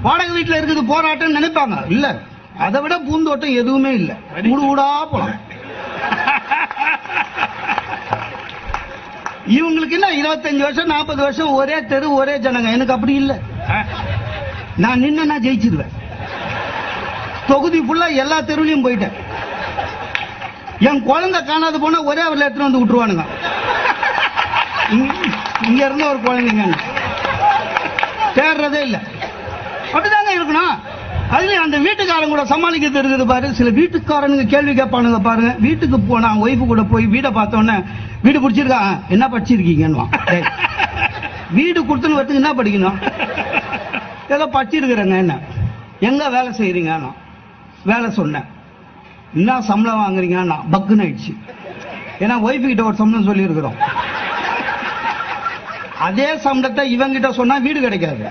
வாடகை வீட்டுல இருக்குது போராட்டம் நினைப்பாங்க. இல்ல, அதை விட பூந்தோட்டம் எதுவுமே இல்ல. ஊடு ஊடா போலாம். இவங்களுக்கு என்ன 25 வருஷம் 40 வருஷம் ஒரே தெரு ஒரே ஜனங்க. எனக்கு அப்படி இல்ல. நான் நின்னா ஜெயிச்சிருவேன். தொகுதி ஃபுல்லா எல்லா தெருவிலையும் போயிட்டேன். என் குழந்தை காணாது போனா ஒரே அவர்ல எடுத்துட்டு வந்து விட்டுருவானுங்க. இங்க இருந்து ஒரு குழந்தைங்க தேடுறதே இல்ல. அப்படிதாங்க இருக்கணும். அதுலயும் அந்த வீட்டுக்காரங்க கூட சமாளிக்க தெரியுது பாரு. சில வீட்டுக்காரனுங்க கேள்வி கேட்பானுங்க பாருங்க. வீட்டுக்கு போனா ஒய்ஃபு கூட போய் வீடை பார்த்தோன்னே, வீடு பிடிச்சிருக்கா, என்ன படிச்சிருக்கீங்கன்னு. வீடு கொடுத்துன்னு வரத்துக்கு என்ன படிக்கணும்? ஏதோ படிச்சிருக்கிறேங்க. என்ன எங்க வேலை செய்யறீங்க? வேலை சொன்னேன். என்ன சம்பளம் வாங்குறீங்க? பக்குன்னு ஆயிடுச்சு. ஏன்னா ஒய்ஃபு கிட்ட ஒரு சம்பளம் சொல்லி இருக்கிறோம். அதே சம்பளத்தை இவங்கிட்ட சொன்னா வீடு கிடைக்காது.